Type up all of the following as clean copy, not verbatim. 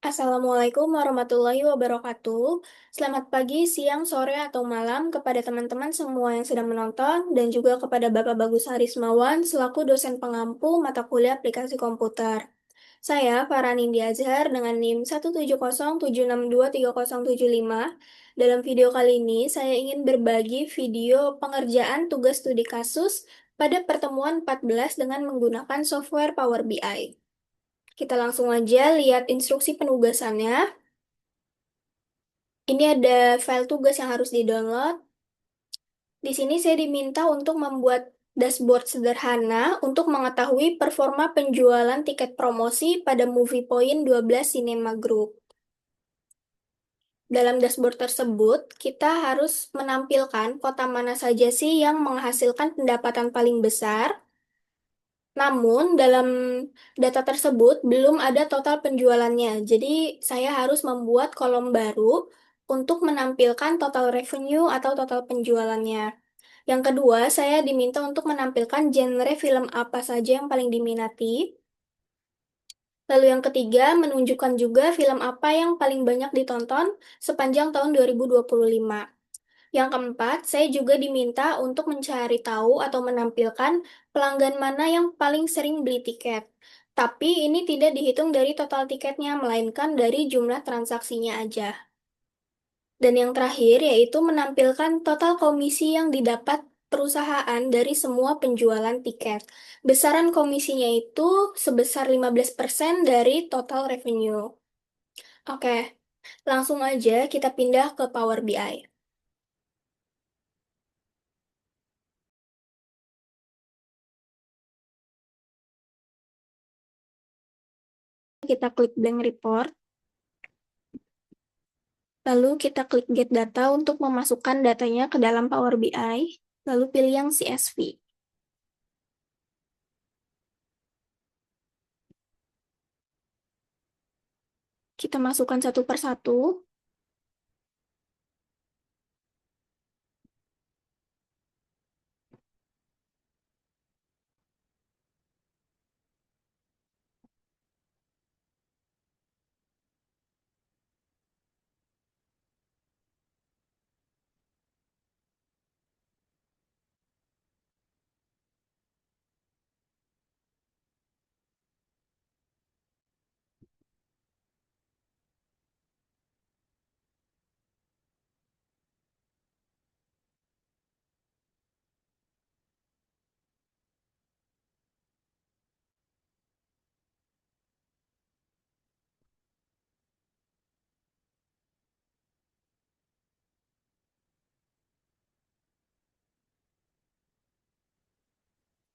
Assalamualaikum warahmatullahi wabarakatuh. Selamat pagi, siang, sore, atau malam kepada teman-teman semua yang sedang menonton dan juga kepada Bapak Bagus Harismawan selaku dosen pengampu mata kuliah aplikasi komputer. Saya Farah Nindi Azhar dengan NIM 17076230075. Dalam video kali ini, saya ingin berbagi video pengerjaan tugas studi kasus pada pertemuan 14 dengan menggunakan software Power BI. Kita langsung aja lihat instruksi penugasannya. Ini ada file tugas yang harus di-download. Di sini saya diminta untuk membuat dashboard sederhana untuk mengetahui performa penjualan tiket promosi pada Movie Point 12 Cinema Group. Dalam dashboard tersebut, kita harus menampilkan kota mana saja sih yang menghasilkan pendapatan paling besar. Namun, dalam data tersebut belum ada total penjualannya. Jadi, saya harus membuat kolom baru untuk menampilkan total revenue atau total penjualannya. Yang kedua, saya diminta untuk menampilkan genre film apa saja yang paling diminati. Lalu yang ketiga, menunjukkan juga film apa yang paling banyak ditonton sepanjang tahun 2025. Yang keempat, saya juga diminta untuk mencari tahu atau menampilkan pelanggan mana yang paling sering beli tiket. Tapi ini tidak dihitung dari total tiketnya, melainkan dari jumlah transaksinya aja. Dan yang terakhir yaitu menampilkan total komisi yang didapat perusahaan dari semua penjualan tiket. Besaran komisinya itu sebesar 15% dari total revenue. Oke, langsung aja kita pindah ke Power BI. Kita klik blank report, lalu kita klik get data untuk memasukkan datanya ke dalam Power BI, lalu pilih yang CSV. Kita masukkan satu persatu.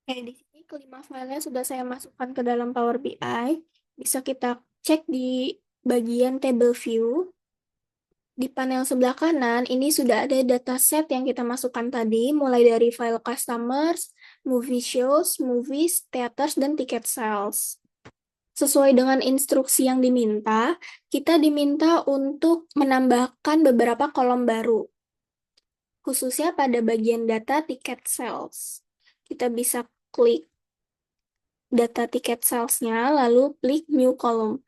Oke, di sini kelima filenya sudah saya masukkan ke dalam Power BI. Bisa kita cek di bagian table view. Di panel sebelah kanan, ini sudah ada dataset yang kita masukkan tadi, mulai dari file customers, movie shows, movies, theaters, dan ticket sales. Sesuai dengan instruksi yang diminta, kita diminta untuk menambahkan beberapa kolom baru, khususnya pada bagian data ticket sales. Kita bisa klik data tiket sales-nya, lalu klik New Column.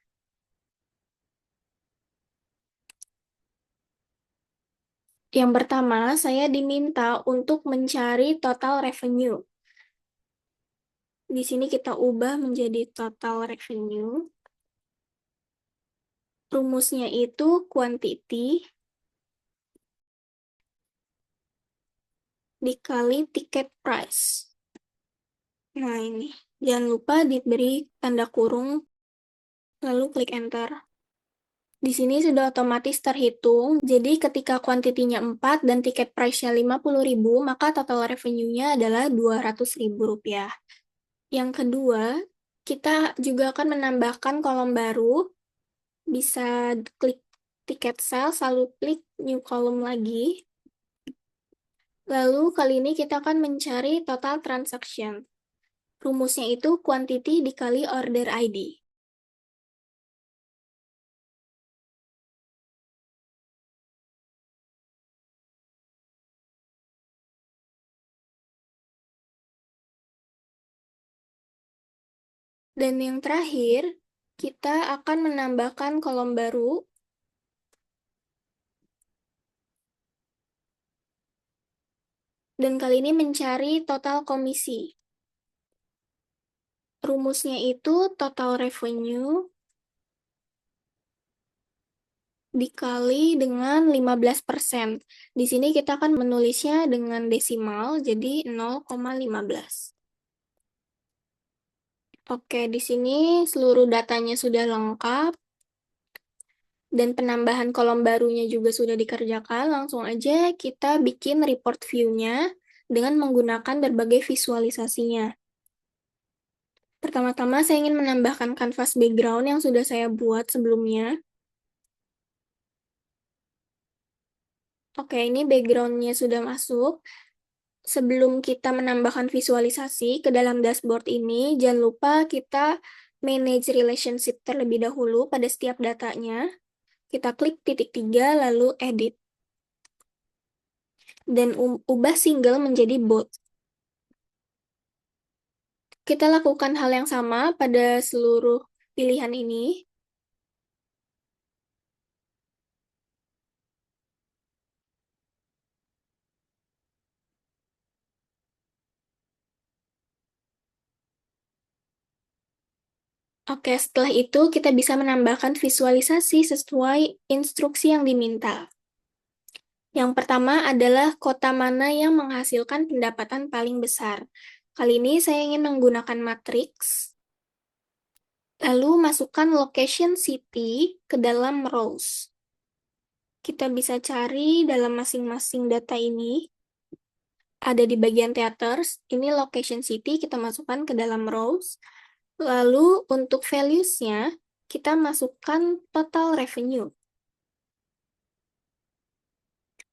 Yang pertama, saya diminta untuk mencari total revenue. Di sini kita ubah menjadi total revenue. Rumusnya itu quantity dikali ticket price. Nah ini, jangan lupa diberi tanda kurung, lalu klik enter. Di sini sudah otomatis terhitung, jadi ketika kuantitinya 4 dan tiket price-nya 50.000, maka total revenue-nya adalah 200.000 rupiah. Yang kedua, kita juga akan menambahkan kolom baru, bisa klik tiket sales, lalu klik new column lagi. Lalu kali ini kita akan mencari total transaction. Rumusnya itu quantity dikali order ID. Dan yang terakhir, Kita akan menambahkan kolom baru, dan kali ini mencari total komisi. Rumusnya itu total revenue dikali dengan 15%. Di sini kita akan menulisnya dengan desimal, jadi 0,15. Oke, di sini seluruh datanya sudah lengkap, dan penambahan kolom barunya juga sudah dikerjakan. Langsung aja kita bikin report view-nya dengan menggunakan berbagai visualisasinya. Pertama-tama saya ingin menambahkan kanvas background yang sudah saya buat sebelumnya. Oke, ini background-nya sudah masuk. Sebelum kita menambahkan visualisasi ke dalam dashboard ini, jangan lupa kita manage relationship terlebih dahulu pada setiap datanya. Kita klik titik 3, lalu edit. Dan ubah single menjadi bold. Kita lakukan hal yang sama pada seluruh pilihan ini. Oke, setelah itu kita bisa menambahkan visualisasi sesuai instruksi yang diminta. Yang pertama adalah kota mana yang menghasilkan pendapatan paling besar. Kali ini saya ingin menggunakan matriks, lalu masukkan location city ke dalam rows. Kita bisa cari dalam masing-masing data ini. Ada di bagian theaters, ini location city kita masukkan ke dalam rows. Lalu untuk values-nya, kita masukkan total revenue.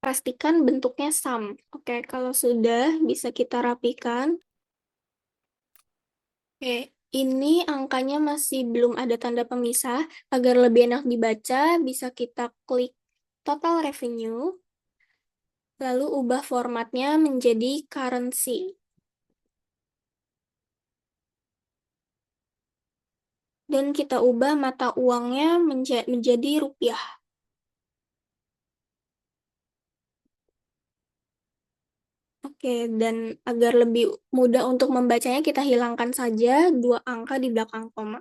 Pastikan bentuknya sum. Oke, kalau sudah bisa kita rapikan. Oke, ini angkanya masih belum ada tanda pemisah. Agar lebih enak dibaca, bisa kita klik total revenue, lalu ubah formatnya menjadi currency. Dan kita ubah mata uangnya menjadi rupiah. Oke, dan agar lebih mudah untuk membacanya, kita hilangkan saja dua angka di belakang koma.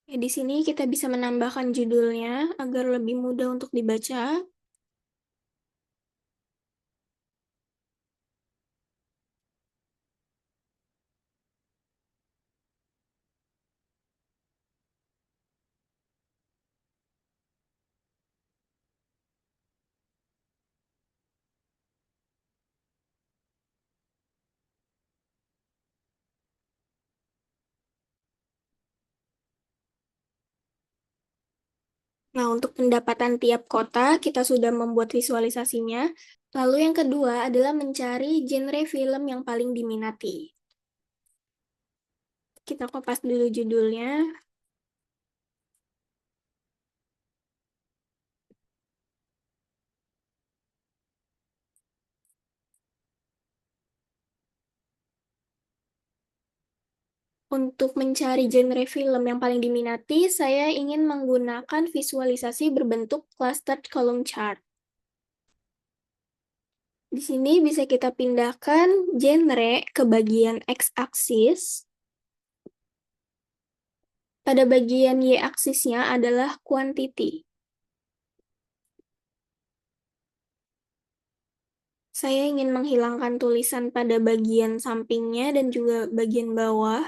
Di sini kita bisa menambahkan judulnya agar lebih mudah untuk dibaca. Nah, untuk pendapatan tiap kota, kita sudah membuat visualisasinya. Lalu yang kedua adalah mencari genre film yang paling diminati. Kita kopas dulu judulnya. Untuk mencari genre film yang paling diminati, saya ingin menggunakan visualisasi berbentuk clustered column chart. Di sini bisa kita pindahkan genre ke bagian x-axis. Pada bagian y-axisnya adalah quantity. Saya ingin menghilangkan tulisan pada bagian sampingnya dan juga bagian bawah.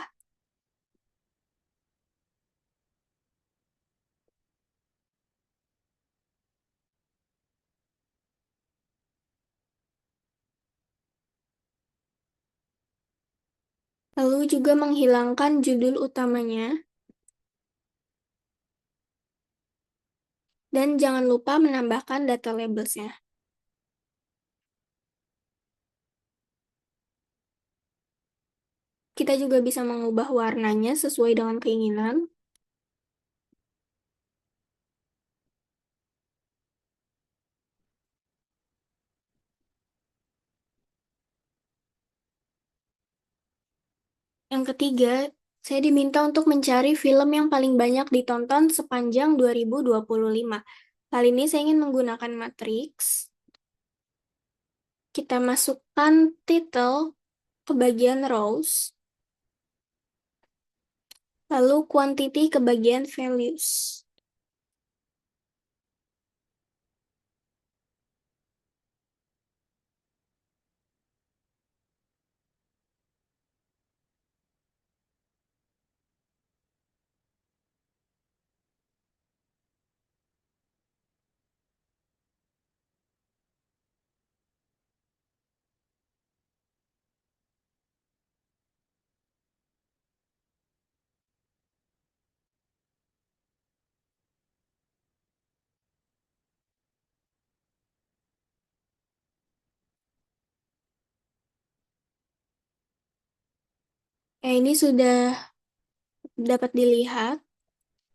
Lalu juga menghilangkan judul utamanya. Dan jangan lupa menambahkan data labels-nya. kita juga bisa mengubah warnanya sesuai dengan keinginan. Yang ketiga, saya diminta untuk mencari film yang paling banyak ditonton sepanjang 2025. Kali ini saya ingin menggunakan Matrix. Kita masukkan title ke bagian rows, lalu quantity ke bagian values. Ini sudah dapat dilihat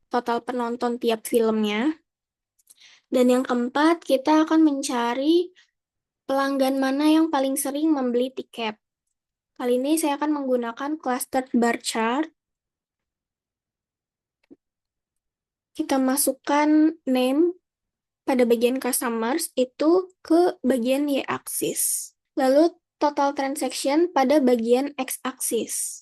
total penonton tiap filmnya. Dan yang keempat, kita akan mencari pelanggan mana yang paling sering membeli tiket. Kali ini saya akan menggunakan clustered bar chart. Kita masukkan name pada bagian customers itu ke bagian y-axis. Lalu total transaction pada bagian x-axis.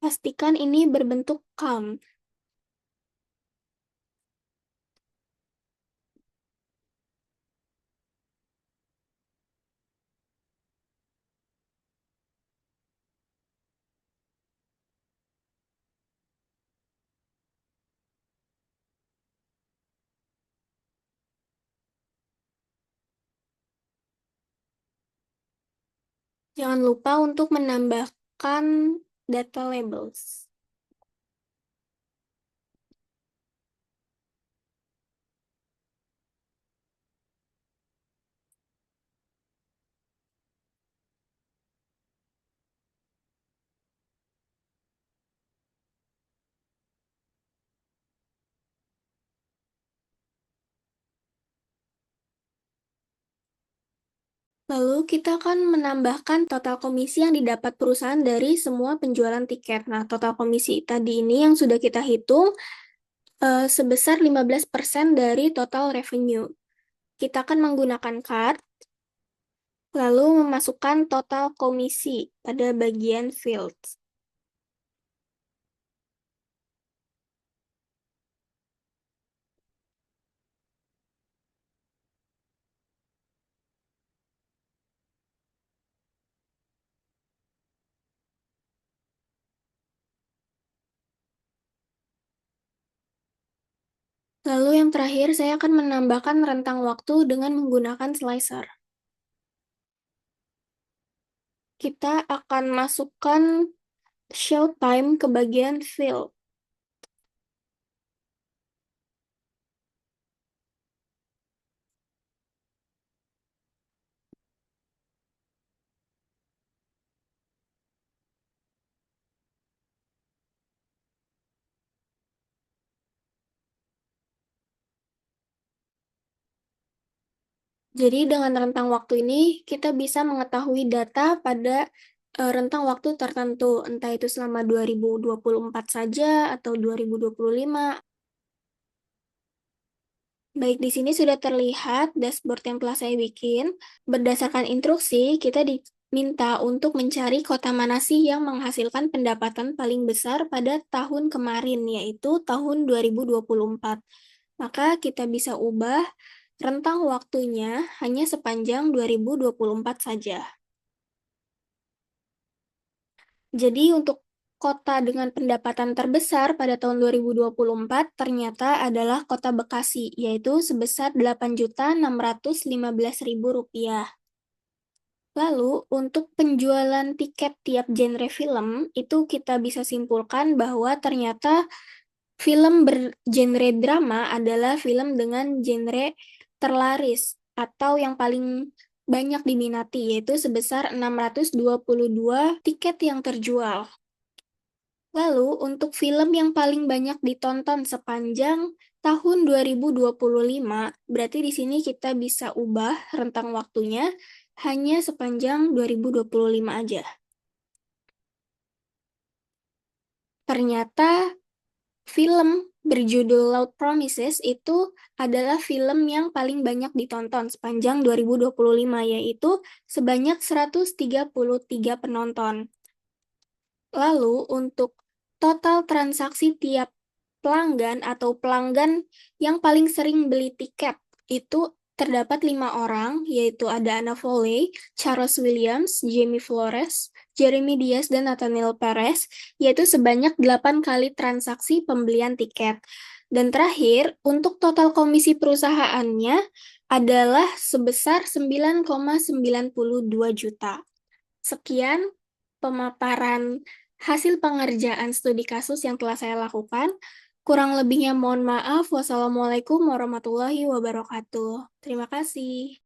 Pastikan ini berbentuk count. Jangan lupa untuk menambahkan data labels. Lalu kita akan menambahkan total komisi yang didapat perusahaan dari semua penjualan tiket. Nah, total komisi tadi ini yang sudah kita hitung sebesar 15% dari total revenue. Kita akan menggunakan card, lalu memasukkan total komisi pada bagian fields. Lalu yang terakhir, saya akan menambahkan rentang waktu dengan menggunakan slicer. Kita akan masukkan show time ke bagian field. Jadi dengan rentang waktu ini, kita bisa mengetahui data pada rentang waktu tertentu, entah itu selama 2024 saja atau 2025. Baik, di sini sudah terlihat dashboard yang telah saya bikin. Berdasarkan instruksi, kita diminta untuk mencari kota mana sih yang menghasilkan pendapatan paling besar pada tahun kemarin, yaitu tahun 2024. Maka kita bisa ubah rentang waktunya hanya sepanjang 2024 saja. Jadi untuk kota dengan pendapatan terbesar pada tahun 2024 ternyata adalah Kota Bekasi, yaitu sebesar Rp8.615.000. Lalu, untuk penjualan tiket tiap genre film, itu kita bisa simpulkan bahwa ternyata film bergenre drama adalah film dengan genre terlaris atau yang paling banyak diminati, yaitu sebesar 622 tiket yang terjual. Lalu, untuk film yang paling banyak ditonton sepanjang tahun 2025, berarti di sini kita bisa ubah rentang waktunya hanya sepanjang 2025 aja. Ternyata film berjudul Loud Promises itu adalah film yang paling banyak ditonton sepanjang 2025, yaitu sebanyak 133 penonton. Lalu, untuk total transaksi tiap pelanggan atau pelanggan yang paling sering beli tiket, itu terdapat 5 orang, yaitu ada Anna Foley, Charles Williams, Jamie Flores, Jeremy Diaz, dan Nathaniel Perez, yaitu sebanyak 8 kali transaksi pembelian tiket. Dan terakhir, untuk total komisi perusahaannya adalah sebesar 9,92 juta. Sekian pemaparan hasil pengerjaan studi kasus yang telah saya lakukan. Kurang lebihnya mohon maaf. Wassalamualaikum warahmatullahi wabarakatuh. Terima kasih.